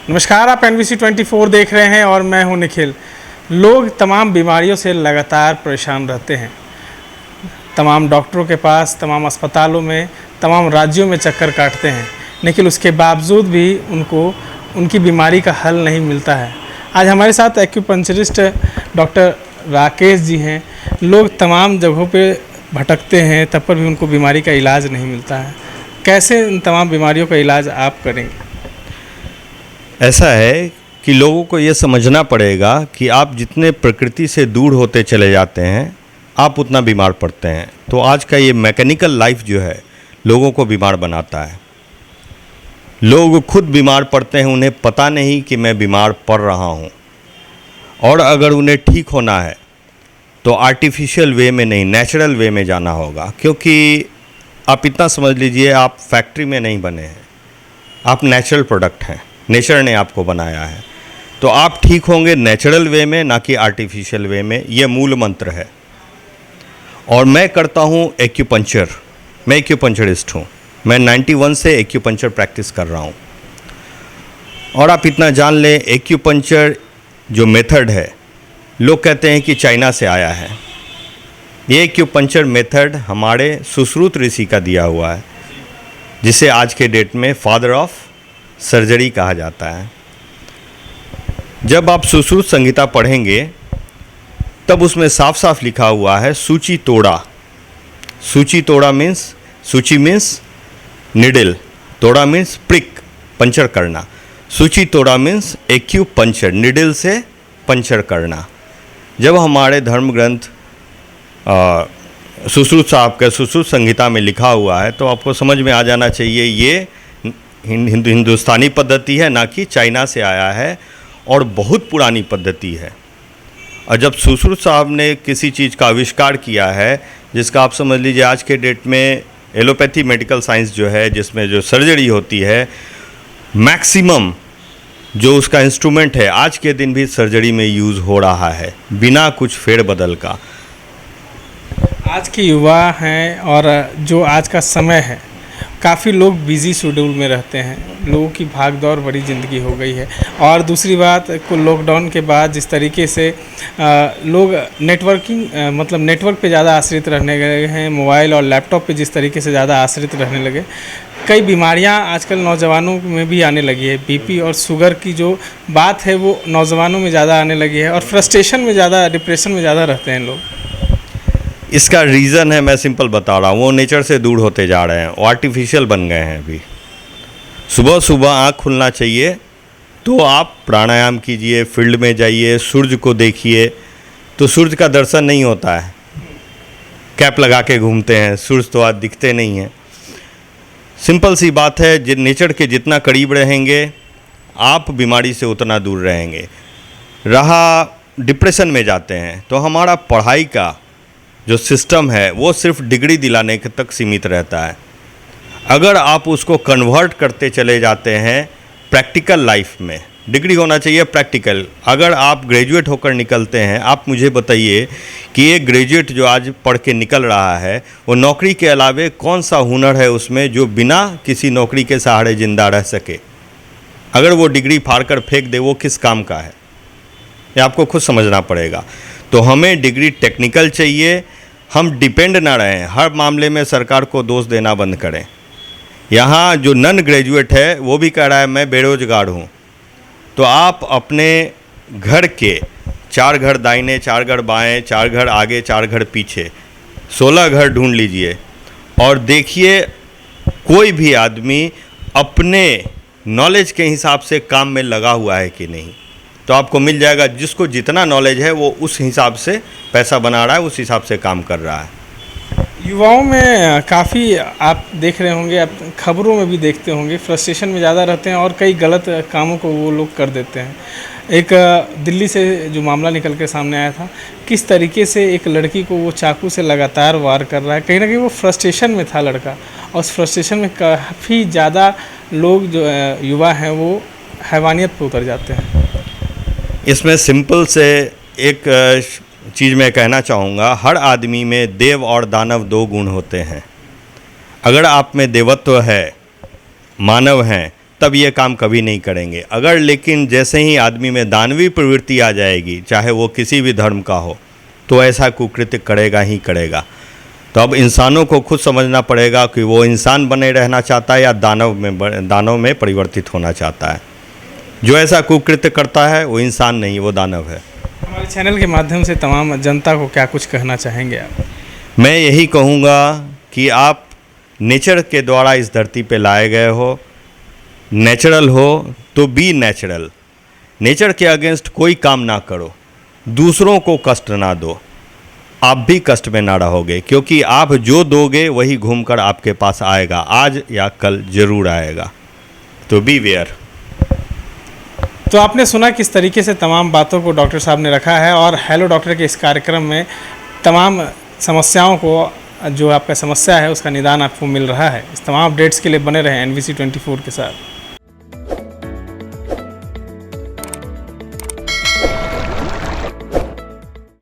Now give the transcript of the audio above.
नमस्कार, आप NBC 24 देख रहे हैं और मैं हूं निखिल। लोग तमाम बीमारियों से लगातार परेशान रहते हैं। तमाम डॉक्टरों के पास, तमाम अस्पतालों में, तमाम राज्यों में चक्कर काटते हैं, लेकिन उसके बावजूद भी उनको उनकी बीमारी का हल नहीं मिलता है। आज हमारे साथ एक्यूपंक्चरिस्ट डॉक्टर राकेश जी हैं। लोग तमाम जगहों पे भटकते हैं, तब पर भी उनको बीमारी का इलाज नहीं मिलता है। कैसे इन तमाम बीमारियों का इलाज आप करेंगे? ऐसा है कि लोगों को ये समझना पड़ेगा कि आप जितने प्रकृति से दूर होते चले जाते हैं, आप उतना बीमार पड़ते हैं। तो आज का ये मैकेनिकल लाइफ जो है लोगों को बीमार बनाता है। लोग खुद बीमार पड़ते हैं, उन्हें पता नहीं कि मैं बीमार पड़ रहा हूँ। और अगर उन्हें ठीक होना है तो आर्टिफिशियल वे में नहीं, नेचुरल वे में जाना होगा। क्योंकि आप इतना समझ लीजिए, आप फैक्ट्री में नहीं बने हैं, आप नेचुरल प्रोडक्ट हैं। नेचर ने आपको बनाया है, तो आप ठीक होंगे नेचुरल वे में, ना कि आर्टिफिशियल वे में। ये मूल मंत्र है। और मैं करता हूँ एक्यूपंक्चर। मैं एक्यूपंक्चरिस्ट हूँ। मैं 91 से एक्यूपंक्चर प्रैक्टिस कर रहा हूँ। और आप इतना जान लें, एक्यूपंक्चर जो मेथड है, लोग कहते हैं कि चाइना से आया है। ये एक्यूपंक्चर मेथड हमारे सुश्रुत ऋषि का दिया हुआ है, जिसे आज के डेट में फादर ऑफ सर्जरी कहा जाता है। जब आप सुश्रुत संहिता पढ़ेंगे तब उसमें साफ साफ लिखा हुआ है सूची तोड़ा। सूची तोड़ा मीन्स, सूची मीन्स निडल, तोड़ा मीन्स प्रिक, पंचर करना। सूची तोड़ा मीन्स एक्यूपंक्चर, निडल से पंचर करना। जब हमारे धर्म ग्रंथ सुश्रुत साहब के सुश्रुत संहिता में लिखा हुआ है, तो आपको समझ में आ जाना चाहिए ये हिंदुस्तानी पद्धति है, ना कि चाइना से आया है, और बहुत पुरानी पद्धति है। और जब सुश्रुत साहब ने किसी चीज़ का आविष्कार किया है, जिसका आप समझ लीजिए आज के डेट में एलोपैथी मेडिकल साइंस जो है, जिसमें जो सर्जरी होती है, मैक्सिमम जो उसका इंस्ट्रूमेंट है आज के दिन भी सर्जरी में यूज़ हो रहा है, बिना कुछ फेरबदल का। आज के युवा हैं और जो आज का समय है, काफ़ी लोग बिज़ी शेड्यूल में रहते हैं। लोगों की भाग दौड़ भरी ज़िंदगी हो गई है। और दूसरी बात, को लॉकडाउन के बाद जिस तरीके से लोग नेटवर्क पे ज़्यादा आश्रित रहने लगे हैं, मोबाइल और लैपटॉप पे जिस तरीके से ज़्यादा आश्रित रहने लगे, कई बीमारियां आजकल नौजवानों में भी आने लगी है। बीपी और शुगर की जो बात है वो नौजवानों में ज़्यादा आने लगी है, और फ्रस्ट्रेशन में ज़्यादा, डिप्रेशन में ज़्यादा रहते हैं लोग। इसका रीज़न है, मैं सिंपल बता रहा हूँ, वो नेचर से दूर होते जा रहे हैं, वो आर्टिफिशियल बन गए हैं। अभी सुबह सुबह आँख खुलना चाहिए तो आप प्राणायाम कीजिए, फील्ड में जाइए, सूरज को देखिए। तो सूरज का दर्शन नहीं होता है, कैप लगा के घूमते हैं, सूरज तो आज दिखते नहीं हैं। सिंपल सी बात है, नेचर के जितना करीब रहेंगे आप बीमारी से उतना दूर रहेंगे। रहा डिप्रेशन में जाते हैं, तो हमारा पढ़ाई का जो सिस्टम है वो सिर्फ डिग्री दिलाने तक सीमित रहता है। अगर आप उसको कन्वर्ट करते चले जाते हैं प्रैक्टिकल लाइफ में, डिग्री होना चाहिए प्रैक्टिकल। अगर आप ग्रेजुएट होकर निकलते हैं, आप मुझे बताइए कि एक ग्रेजुएट जो आज पढ़ के निकल रहा है, वो नौकरी के अलावे कौन सा हुनर है उसमें जो बिना किसी नौकरी के सहारे ज़िंदा रह सके? अगर वो डिग्री फाड़ कर फेंक दे, वो किस काम का है? ये आपको खुद समझना पड़ेगा। तो हमें डिग्री टेक्निकल चाहिए। हम डिपेंड ना रहें, हर मामले में सरकार को दोष देना बंद करें। यहाँ जो नॉन ग्रेजुएट है वो भी कह रहा है मैं बेरोजगार हूँ, तो आप अपने घर के 4 घर दाहिने, 4 घर बाएँ, 4 घर आगे, 4 घर पीछे, 16 घर ढूंढ लीजिए और देखिए कोई भी आदमी अपने नॉलेज के हिसाब से काम में लगा हुआ है कि नहीं। तो आपको मिल जाएगा, जिसको जितना नॉलेज है वो उस हिसाब से पैसा बना रहा है, उस हिसाब से काम कर रहा है। युवाओं में काफ़ी आप देख रहे होंगे, आप खबरों में भी देखते होंगे, फ्रस्ट्रेशन में ज़्यादा रहते हैं और कई गलत कामों को वो लोग कर देते हैं। एक दिल्ली से जो मामला निकल के सामने आया था, किस तरीके से एक लड़की को वो चाकू से लगातार वार कर रहा है। कहीं ना कहीं वो फ्रस्ट्रेशन में था लड़का, और उस फ्रस्ट्रेशन में काफ़ी ज़्यादा लोग जो युवा हैं वो हैवानियत पर उतर जाते हैं। इसमें सिंपल से एक चीज़ मैं कहना चाहूँगा, हर आदमी में देव और दानव 2 गुण होते हैं। अगर आप में देवत्व है, मानव हैं, तब ये काम कभी नहीं करेंगे। अगर लेकिन जैसे ही आदमी में दानवी प्रवृत्ति आ जाएगी, चाहे वो किसी भी धर्म का हो, तो ऐसा कुकृत्य करेगा ही करेगा। तो अब इंसानों को खुद समझना पड़ेगा कि वो इंसान बने रहना चाहता है या दानव में परिवर्तित होना चाहता है। जो ऐसा कुकृत्य करता है वो इंसान नहीं, वो दानव है। हमारे चैनल के माध्यम से तमाम जनता को क्या कुछ कहना चाहेंगे आप? मैं यही कहूँगा कि आप नेचर के द्वारा इस धरती पे लाए गए हो, नेचुरल हो तो बी नेचुरल। नेचर के अगेंस्ट कोई काम ना करो, दूसरों को कष्ट ना दो, आप भी कष्ट में ना रहोगे, क्योंकि आप जो दोगे वही घूमकर आपके पास आएगा, आज या कल जरूर आएगा। तो बी वेयर। तो आपने सुना किस तरीके से तमाम बातों को डॉक्टर साहब ने रखा है, और हेलो डॉक्टर के इस कार्यक्रम में तमाम समस्याओं को, जो आपका समस्या है उसका निदान आपको मिल रहा है। इस तमाम अपडेट्स के लिए बने रहें NBC 24 के साथ।